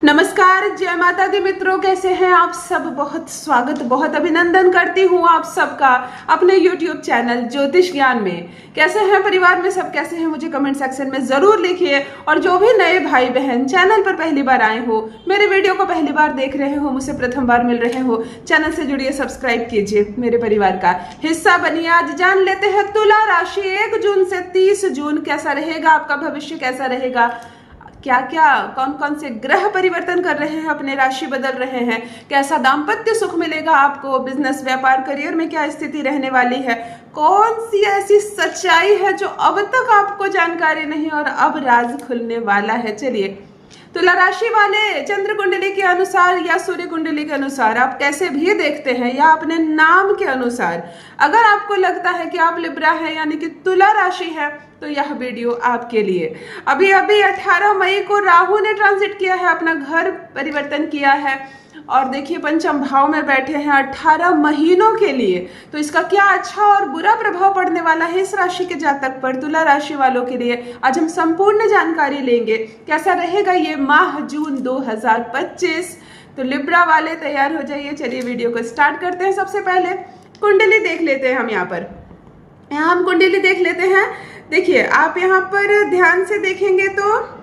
नमस्कार, जय माता दी मित्रों, कैसे हैं आप सब। बहुत स्वागत, बहुत अभिनंदन करती हूँ आप सबका अपने YouTube चैनल ज्योतिष ज्ञान में। कैसे हैं परिवार में सब, कैसे हैं मुझे कमेंट सेक्शन में जरूर लिखिए। और जो भी नए भाई बहन चैनल पर पहली बार आए हो, मेरे वीडियो को पहली बार देख रहे हो, मुझसे प्रथम बार मिल रहे हो, चैनल से जुड़िए, सब्सक्राइब कीजिए, मेरे परिवार का हिस्सा बनिए। आज जान लेते हैं तुला राशि 1 जून से 30 जून कैसा रहेगा, आपका भविष्य कैसा रहेगा, क्या क्या कौन कौन से ग्रह परिवर्तन कर रहे हैं, अपने राशि बदल रहे हैं, कैसा दाम्पत्य सुख मिलेगा आपको, बिजनेस व्यापार करियर में क्या स्थिति रहने वाली है, कौन सी ऐसी सच्चाई है जो अब तक आपको जानकारी नहीं और अब राज खुलने वाला है। चलिए, तुला राशि वाले चंद्र कुंडली के अनुसार या सूर्य कुंडली के अनुसार, आप कैसे भी देखते हैं या अपने नाम के अनुसार, अगर आपको लगता है कि आप लिब्रा है यानी कि तुला राशि है, तो यह वीडियो आपके लिए। अभी 18 मई को राहु ने ट्रांजिट किया है, अपना घर परिवर्तन किया है और देखिए पंचम भाव में बैठे हैं 18 महीनों के लिए। तो इसका क्या अच्छा और बुरा प्रभाव पड़ने वाला है इस राशि के जातक पर, तुला राशि वालों के लिए, आज हम संपूर्ण जानकारी लेंगे। कैसा रहेगा ये माह जून 2025। तो लिब्रा वाले तैयार हो जाइए। चलिए वीडियो को स्टार्ट करते हैं। सबसे पहले कुंडली देख लेते हैं हम। यहाँ हम कुंडली देख लेते हैं। देखिए, आप यहाँ पर ध्यान से देखेंगे तो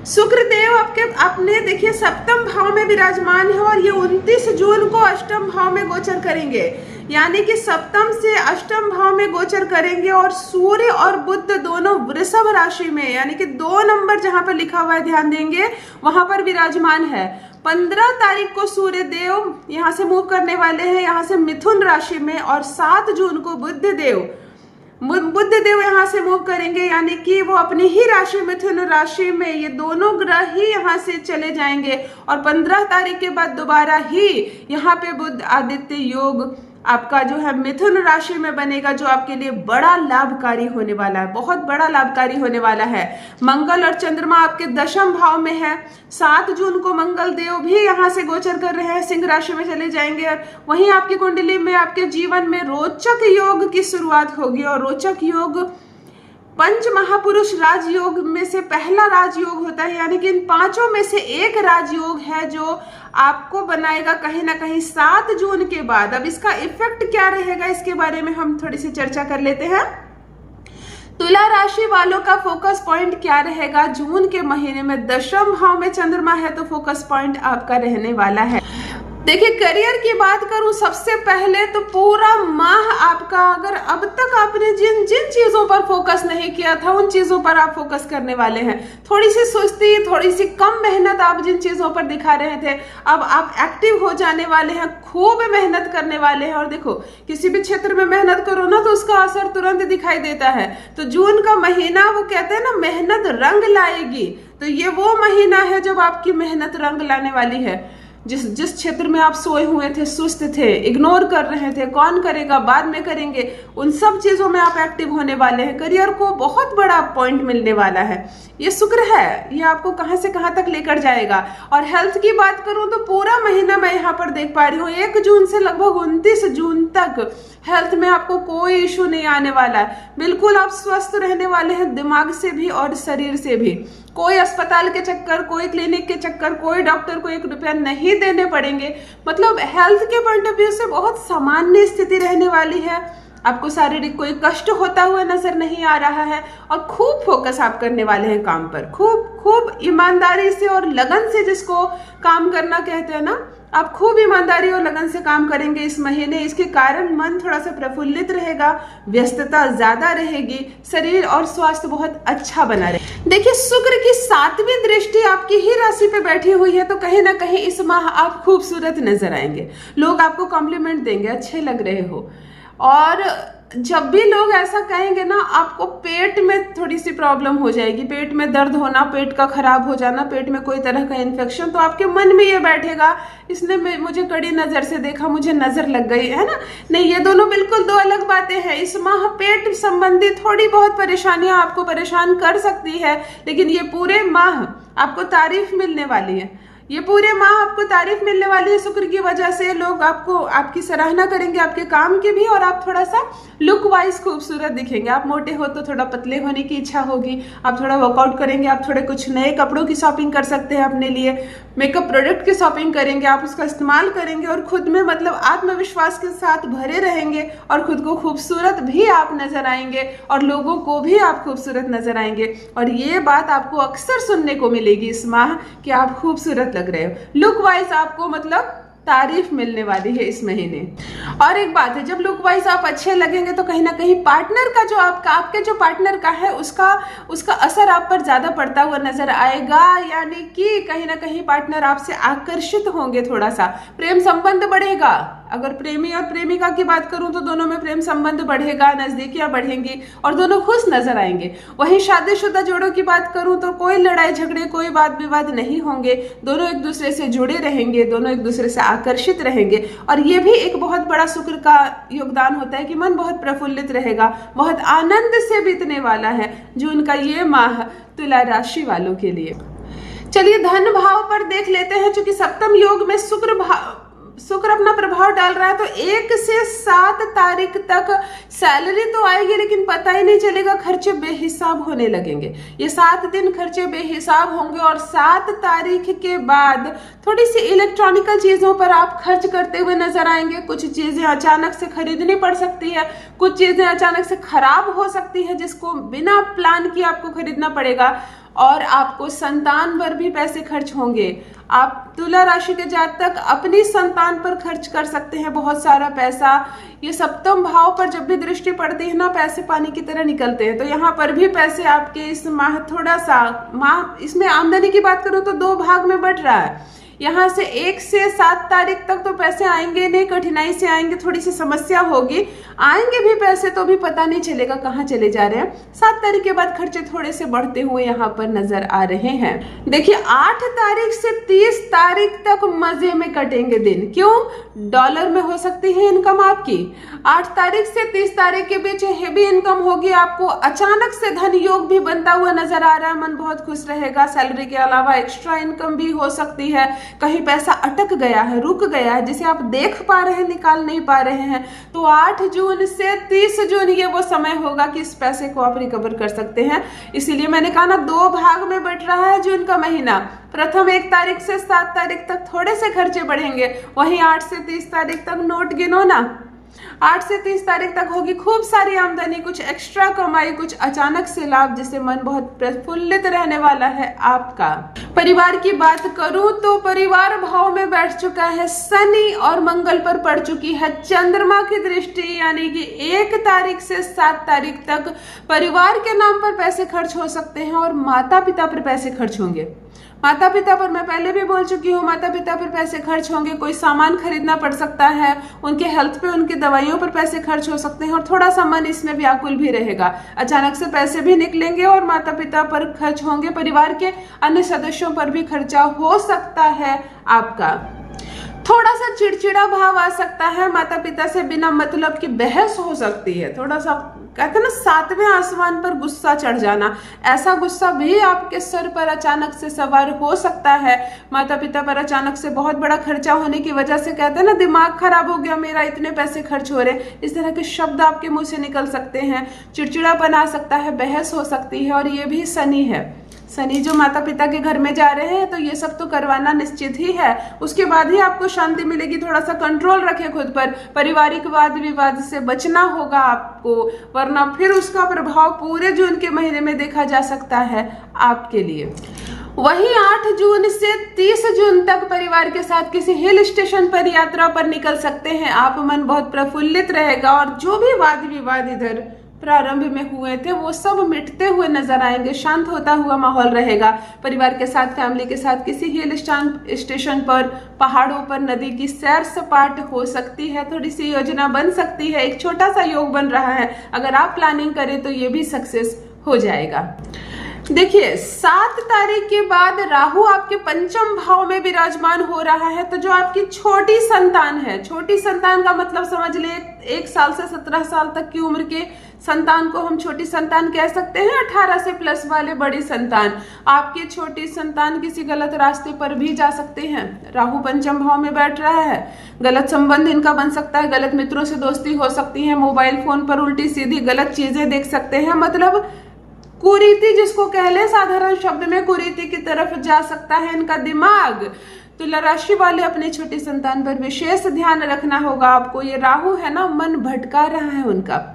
शुक्र देव आपके अपने देखिए सप्तम भाव में विराजमान है और ये 29 जून को अष्टम भाव में गोचर करेंगे, यानी कि सप्तम से अष्टम भाव में गोचर करेंगे। और सूर्य और बुध दोनों वृषभ राशि में, यानी कि 2 नंबर जहां पर लिखा हुआ है ध्यान देंगे, वहां पर विराजमान है। 15 तारीख को सूर्य देव यहाँ से मूव करने वाले हैं, यहाँ से मिथुन राशि में, और 7 जून को बुध देव यहाँ से मूव करेंगे, यानी कि वो अपनी ही राशि मिथुन राशि में, ये दोनों ग्रह ही यहाँ से चले जाएंगे। और 15 तारीख के बाद दोबारा ही यहाँ पे बुध आदित्य योग आपका जो है मिथुन राशि में बनेगा, जो आपके लिए बड़ा लाभकारी होने वाला है, बहुत बड़ा लाभकारी होने वाला है। मंगल और चंद्रमा आपके दशम भाव में है। 7 जून को मंगल देव भी यहाँ से गोचर कर रहे हैं, सिंह राशि में चले जाएंगे। और वहीं आपकी कुंडली में, आपके जीवन में रोचक योग की शुरुआत होगी। और रोचक योग पंच महापुरुष राजयोग में से पहला राजयोग होता है, यानी कि इन 5 में से एक राजयोग है जो आपको बनाएगा कहीं ना कहीं 7 जून के बाद। अब इसका इफेक्ट क्या रहेगा, इसके बारे में हम थोड़ी सी चर्चा कर लेते हैं। तुला राशि वालों का फोकस पॉइंट क्या रहेगा जून के महीने में। दशम भाव में चंद्रमा है, तो फोकस पॉइंट आपका रहने वाला है। देखिए, करियर की बात करूं सबसे पहले तो पूरा माह आपका, अगर अब तक आपने जिन जिन चीजों पर फोकस नहीं किया था, उन चीजों पर आप फोकस करने वाले हैं। थोड़ी सी सुस्ती, थोड़ी सी कम मेहनत आप जिन चीजों पर दिखा रहे थे, अब आप एक्टिव हो जाने वाले हैं, खूब मेहनत करने वाले हैं। और देखो, किसी भी क्षेत्र में मेहनत करो ना तो उसका असर तुरंत दिखाई देता है। तो जून का महीना, वो कहते हैं ना, मेहनत रंग लाएगी। तो ये वो महीना है जब आपकी मेहनत रंग लाने वाली है। जिस क्षेत्र में आप सोए हुए थे, सुस्त थे, इग्नोर कर रहे थे, कौन करेगा, बाद में करेंगे, उन सब चीजों में आप एक्टिव होने वाले हैं। करियर को बहुत बड़ा पॉइंट मिलने वाला है। ये शुक्र है, ये आपको कहां से कहां तक लेकर जाएगा। और हेल्थ की बात करूं तो पूरा महीना मैं यहाँ पर देख पा रही हूँ, 1 जून से लगभग 29 जून तक हेल्थ में आपको कोई इशू नहीं आने वाला है। बिल्कुल आप स्वस्थ रहने वाले हैं, दिमाग से भी और शरीर से भी। कोई अस्पताल के चक्कर, कोई क्लिनिक के चक्कर, कोई डॉक्टर को 1 रुपया नहीं देने पड़ेंगे। मतलब हेल्थ के पॉइंट ऑफ व्यू से बहुत सामान्य स्थिति रहने वाली है। आपको शारीरिक कोई कष्ट होता हुआ नजर नहीं आ रहा है। और खूब फोकस आप करने वाले हैं काम पर, खूब ईमानदारी से और लगन से, जिसको काम करना कहते हैं ना, आप खूब ईमानदारी और लगन से काम करेंगे इस महीने। इसके कारण मन थोड़ा सा प्रफुल्लित रहेगा, व्यस्तता ज्यादा रहेगी, शरीर और स्वास्थ्य बहुत अच्छा बना रहे। देखिए, शुक्र की 7वीं दृष्टि आपकी ही राशि पे बैठी हुई है, तो कहीं ना कहीं इस माह आप खूबसूरत नजर आएंगे। लोग आपको कॉम्प्लीमेंट देंगे, अच्छे लग रहे हो। और जब भी लोग ऐसा कहेंगे ना, आपको पेट में थोड़ी सी प्रॉब्लम हो जाएगी, पेट में दर्द होना, पेट का खराब हो जाना, पेट में कोई तरह का इन्फेक्शन, तो आपके मन में ये बैठेगा, इसने मुझे कड़ी नजर से देखा, मुझे नजर लग गई है ना। नहीं, ये दोनों बिल्कुल 2 अलग बातें हैं। इस माह पेट संबंधी थोड़ी बहुत परेशानियां आपको परेशान कर सकती है, लेकिन ये पूरे माह आपको तारीफ मिलने वाली है। ये पूरे माह आपको तारीफ मिलने वाली है शुक्र की वजह से। लोग आपको आपकी सराहना करेंगे आपके काम की भी, और आप थोड़ा सा लुक वाइज खूबसूरत दिखेंगे। आप मोटे हो तो थोड़ा पतले होने की इच्छा होगी, आप थोड़ा वर्कआउट करेंगे, आप थोड़े कुछ नए कपड़ों की शॉपिंग कर सकते हैं अपने लिए, मेकअप प्रोडक्ट की शॉपिंग करेंगे, आप उसका इस्तेमाल करेंगे और खुद में मतलब आत्मविश्वास के साथ भरे रहेंगे और खुद को खूबसूरत भी आप नजर आएंगे और लोगों को भी आप खूबसूरत नजर आएंगे। और ये बात आपको अक्सर सुनने को मिलेगी इस माह कि आप खूबसूरत लग रहे हो। लुक वाइज आपको मतलब तारीफ मिलने वाली है इस महीने। और एक बात है, जब लुक वाइज आप अच्छे लगेंगे तो कहीं ना कहीं पार्टनर का जो आपके जो पार्टनर का है उसका असर आप पर ज्यादा पड़ता हुआ नजर आएगा। यानी कि कहीं ना कहीं पार्टनर आपसे आकर्षित होंगे, थोड़ा सा प्रेम संबंध बढ़ेगा। अगर प्रेमी और प्रेमिका की बात करूं तो दोनों में प्रेम संबंध बढ़ेगा, नजदीकियां बढ़ेंगी और दोनों खुश नजर आएंगे। वहीं शादीशुदा जोड़ों की बात करूं तो कोई लड़ाई झगड़े, कोई वाद विवाद नहीं होंगे, दोनों एक दूसरे से जुड़े रहेंगे, दोनों एक दूसरे से आकर्षित रहेंगे। और ये भी एक बहुत बड़ा शुक्र का योगदान होता है कि मन बहुत प्रफुल्लित रहेगा, बहुत आनंद से बीतने वाला है जून का ये माह तुला राशि वालों के लिए। चलिए धन भाव पर देख लेते हैं। चूंकि सप्तम योग में शुक्र अपना प्रभाव डाल रहा है तो 1 से 7 तारीख तक सैलरी तो आएगी, लेकिन पता ही नहीं चलेगा, खर्चे बेहिसाब होने लगेंगे। ये 7 दिन खर्चे बेहिसाब होंगे और 7 तारीख के बाद थोड़ी सी इलेक्ट्रॉनिकल चीजों पर आप खर्च करते हुए नजर आएंगे। कुछ चीजें अचानक से खरीदनी पड़ सकती है, कुछ चीजें अचानक से खराब हो सकती है जिसको बिना प्लान किए आपको खरीदना पड़ेगा। और आपको संतान पर भी पैसे खर्च होंगे। आप तुला राशि के जातक अपनी संतान पर खर्च कर सकते हैं बहुत सारा पैसा। ये सप्तम भाव पर जब भी दृष्टि पड़ती है ना, पैसे पानी की तरह निकलते हैं। तो यहाँ पर भी पैसे आपके इस माह थोड़ा सा इसमें आमदनी की बात करूं तो 2 भाग में बट रहा है। यहाँ से 1 से 7 तारीख तक तो पैसे आएंगे नहीं, कठिनाई से आएंगे, थोड़ी सी समस्या होगी। आएंगे भी पैसे तो भी पता नहीं चलेगा कहाँ चले जा रहे हैं। 7 तारीख के बाद खर्चे थोड़े से बढ़ते हुए यहाँ पर नजर आ रहे हैं। देखिए 8 तारीख से 30 तारीख तक मजे में कटेंगे दिन। क्यों? डॉलर में हो सकती है इनकम आपकी। 8 तारीख से 30 तारीख के बीच हेवी इनकम होगी आपको। अचानक से धन योग भी बनता हुआ नजर आ रहा है, मन बहुत खुश रहेगा। सैलरी के अलावा एक्स्ट्रा इनकम भी हो सकती है। कहीं पैसा अटक गया है, रुक गया है, जिसे आप देख पा रहे हैं, निकाल नहीं पा रहे हैं, तो 8 जून से 30 जून ये वो समय होगा कि इस पैसे को आप रिकवर कर सकते हैं। इसीलिए मैंने कहा ना, 2 भाग में बट रहा है जून का महीना। प्रथम 1 तारीख से 7 तारीख तक थोड़े से खर्चे बढ़ेंगे, वहीं 8 से 30 तारीख तक नोट गिनो ना, 8 से 30 तारीख तक होगी खूब सारी आमदनी, कुछ एक्स्ट्रा कमाई, कुछ अचानक से लाभ, जिससे मन बहुत प्रफुल्लित रहने वाला है आपका। परिवार की बात करूं तो परिवार भाव में बैठ चुका है शनि और मंगल पर पड़ चुकी है चंद्रमा की दृष्टि। यानी कि 1 तारीख से 7 तारीख तक परिवार के नाम पर पैसे खर्च हो सकते हैं और माता पिता पर पैसे खर्च होंगे। माता पिता पर मैं पहले भी बोल चुकी हूँ, माता पिता पर पैसे खर्च होंगे। कोई सामान खरीदना पड़ सकता है, उनके हेल्थ पे, उनकी दवाइयों पर पैसे खर्च हो सकते हैं और थोड़ा सा मन इसमें व्याकुल भी रहेगा। अचानक से पैसे भी निकलेंगे और माता पिता पर खर्च होंगे। परिवार के अन्य सदस्यों पर भी खर्चा हो सकता है आपका। थोड़ा सा चिड़चिड़ा भाव आ सकता है, माता पिता से बिना मतलब की बहस हो सकती है। थोड़ा सा कहते हैं ना 7वें आसमान पर गुस्सा चढ़ जाना, ऐसा गुस्सा भी आपके सर पर अचानक से सवार हो सकता है। माता पिता पर अचानक से बहुत बड़ा खर्चा होने की वजह से कहते हैं ना, दिमाग खराब हो गया मेरा, इतने पैसे खर्च हो रहे, इस तरह के शब्द आपके मुंह से निकल सकते हैं। चिड़चिड़ापन आ सकता है, बहस हो सकती है। और ये भी शनि है, शनि जो माता पिता के घर में जा रहे हैं, तो ये सब तो करवाना निश्चित ही है। उसके बाद ही आपको शांति मिलेगी। थोड़ा सा कंट्रोल रखें खुद पर, पारिवारिक वाद विवाद से बचना होगा आपको, वरना फिर उसका प्रभाव पूरे जून के महीने में देखा जा सकता है आपके लिए। वहीं 8 जून से 30 जून तक परिवार के साथ किसी हिल स्टेशन पर यात्रा पर निकल सकते हैं आप। मन बहुत प्रफुल्लित रहेगा और जो भी वाद विवाद इधर प्रारंभ में हुए थे वो सब मिटते हुए नजर आएंगे। शांत होता हुआ माहौल रहेगा। परिवार के साथ, फैमिली के साथ किसी हिल स्टेशन पर, पहाड़ों पर, नदी की सैर सपाट हो सकती है। थोड़ी सी योजना बन सकती है, एक छोटा सा योग बन रहा है। अगर आप प्लानिंग करें तो ये भी सक्सेस हो जाएगा। देखिए 7 तारीख के बाद राहु आपके पंचम भाव में विराजमान हो रहा है। तो जो आपकी छोटी संतान है, छोटी संतान का मतलब समझ ले 1 साल से 17 साल तक की उम्र के संतान को हम छोटी संतान कह सकते हैं, 18 से प्लस वाले बड़ी संतान। आपकी छोटी संतान किसी गलत रास्ते पर भी जा सकते हैं। राहु पंचम भाव में बैठ रहा है, गलत संबंध इनका बन सकता है, गलत मित्रों से दोस्ती हो सकती है, मोबाइल फोन पर उल्टी सीधी गलत चीजें देख सकते हैं। मतलब कुरीति जिसको कह ले, साधारण शब्द में कुरीति की तरफ जा सकता है इनका दिमाग। तुला राशि वाले अपनी छोटी संतान पर विशेष ध्यान रखना होगा आपको। ये राहु है ना, मन भटका रहा है उनका,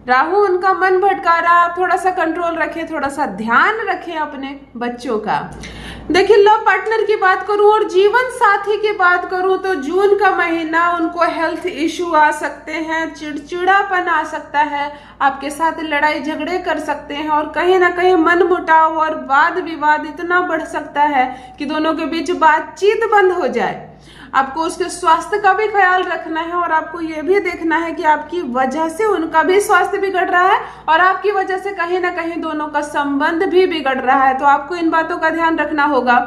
राहु उनका मन भटका रहा है। आप थोड़ा सा कंट्रोल रखें, थोड़ा सा ध्यान रखें अपने बच्चों का। देखिए, लव पार्टनर की बात करूं और जीवन साथी की बात करूं तो जून का महीना उनको हेल्थ इश्यू आ सकते हैं, चिड़चिड़ापन आ सकता है, आपके साथ लड़ाई झगड़े कर सकते हैं और कहीं ना कहीं मन मुटाव और वाद विवाद इतना बढ़ सकता है कि दोनों के बीच बातचीत बंद हो जाए। आपको उसके स्वास्थ्य का भी ख्याल रखना है और आपको ये भी देखना है कि आपकी वजह से उनका भी स्वास्थ्य बिगड़ रहा है और आपकी वजह से कहीं ना कहीं दोनों का संबंध भी बिगड़ रहा है। तो आपको इन बातों का ध्यान रखना होगा।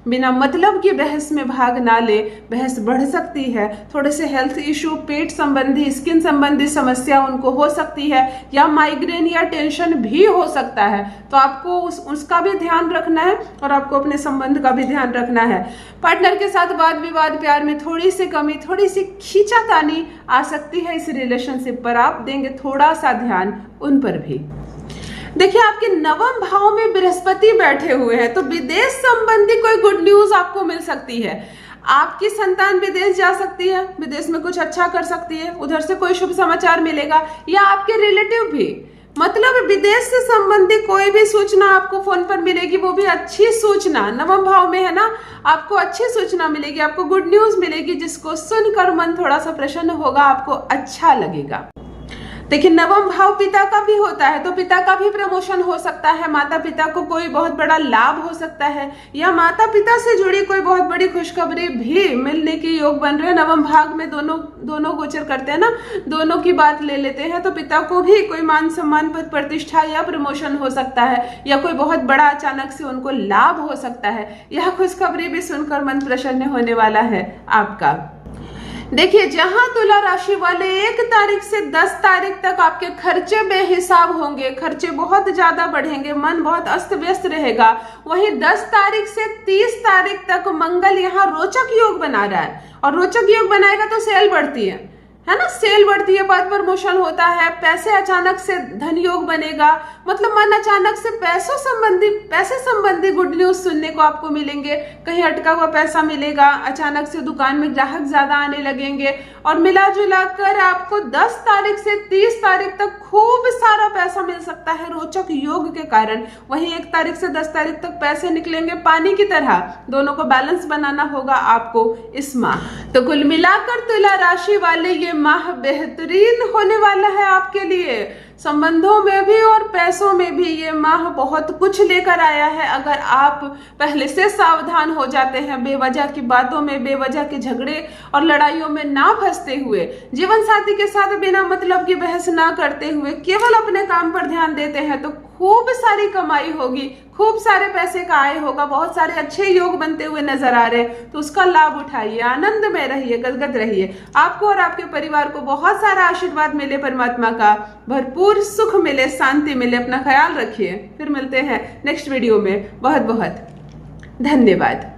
बिना मतलब की बहस में भाग ना ले, बहस बढ़ सकती है। थोड़े से हेल्थ इश्यू, पेट संबंधी, स्किन संबंधी समस्या उनको हो सकती है या माइग्रेन या टेंशन भी हो सकता है। तो आपको उसका भी ध्यान रखना है और आपको अपने संबंध का भी ध्यान रखना है। पार्टनर के साथ वाद विवाद, प्यार में थोड़ी सी कमी, थोड़ी सी खींचातानी आ सकती है इस रिलेशनशिप पर। आप देंगे थोड़ा सा ध्यान उन पर भी। देखिए, आपके नवम भाव में बृहस्पति बैठे हुए हैं तो विदेश संबंधी कोई गुड न्यूज आपको मिल सकती है। आपकी संतान विदेश जा सकती है, विदेश में कुछ अच्छा कर सकती है, उधर से कोई शुभ समाचार मिलेगा या आपके रिलेटिव भी। मतलब विदेश से संबंधी कोई भी सूचना आपको फोन पर मिलेगी, वो भी अच्छी सूचना। नवम भाव में है ना, आपको अच्छी सूचना मिलेगी, आपको गुड न्यूज मिलेगी जिसको सुनकर मन थोड़ा सा प्रसन्न होगा, आपको अच्छा लगेगा। देखिए, नवम भाव पिता का भी होता है तो पिता का भी प्रमोशन हो सकता है, माता पिता को कोई बहुत बड़ा लाभ हो सकता है या माता पिता से जुड़ी कोई बहुत बड़ी खुशखबरी भी मिलने के योग बन रहे हैं। नवम भाग में दोनों गोचर करते हैं ना, दोनों की बात ले लेते हैं तो पिता को भी कोई मान सम्मान, पद प्रतिष्ठा या प्रमोशन हो सकता है या कोई बहुत बड़ा अचानक से उनको लाभ हो सकता है। यह खुशखबरी भी सुनकर मन प्रसन्न होने वाला है आपका। देखिए, जहां तुला राशि वाले 1 तारीख से 10 तारीख तक आपके खर्चे बेहिसाब होंगे, खर्चे बहुत ज्यादा बढ़ेंगे, मन बहुत अस्त व्यस्त रहेगा, वहीं 10 तारीख से 30 तारीख तक मंगल यहाँ रोचक योग बना रहा है और रोचक योग बनाएगा तो सेल बढ़ती है ना, सेल बढ़ती है, पद प्रमोशन होता है, पैसे अचानक से धन योग बनेगा। मतलब मन अचानक से पैसे संबंधी गुड न्यूज सुनने को आपको मिलेंगे, कहीं अटका हुआ पैसा मिलेगा, अचानक से दुकान में ग्राहक ज्यादा आने लगेंगे और मिला जुला कर आपको 10 तारीख से 30 तारीख तक खूब सारा पैसा मिल सकता है रोचक योग के कारण। वहीं 1 तारीख से 10 तारीख तक पैसे निकलेंगे पानी की तरह। दोनों को बैलेंस बनाना होगा आपको इस माह। तो कुल मिलाकर तुला राशि वाले ये माह बेहतरीन होने वाला है आपके लिए। संबंधों में भी और पैसों में भी ये माह बहुत कुछ लेकर आया है। अगर आप पहले से सावधान हो जाते हैं, बेवजह की बातों में, बेवजह के झगड़े और लड़ाइयों में ना फंसते हुए, जीवन साथी के साथ बिना मतलब की बहस ना करते हुए केवल अपने काम पर ध्यान देते हैं तो खूब सारी कमाई होगी, खूब सारे पैसे का आय होगा, बहुत सारे अच्छे योग बनते हुए नजर आ रहे हैं। तो उसका लाभ उठाइए, आनंद में रहिए, गदगद रहिए। आपको और आपके परिवार को बहुत सारा आशीर्वाद मिले, परमात्मा का भरपूर सुख मिले, शांति मिले। अपना ख्याल रखिए। फिर मिलते हैं नेक्स्ट वीडियो में। बहुत बहुत धन्यवाद।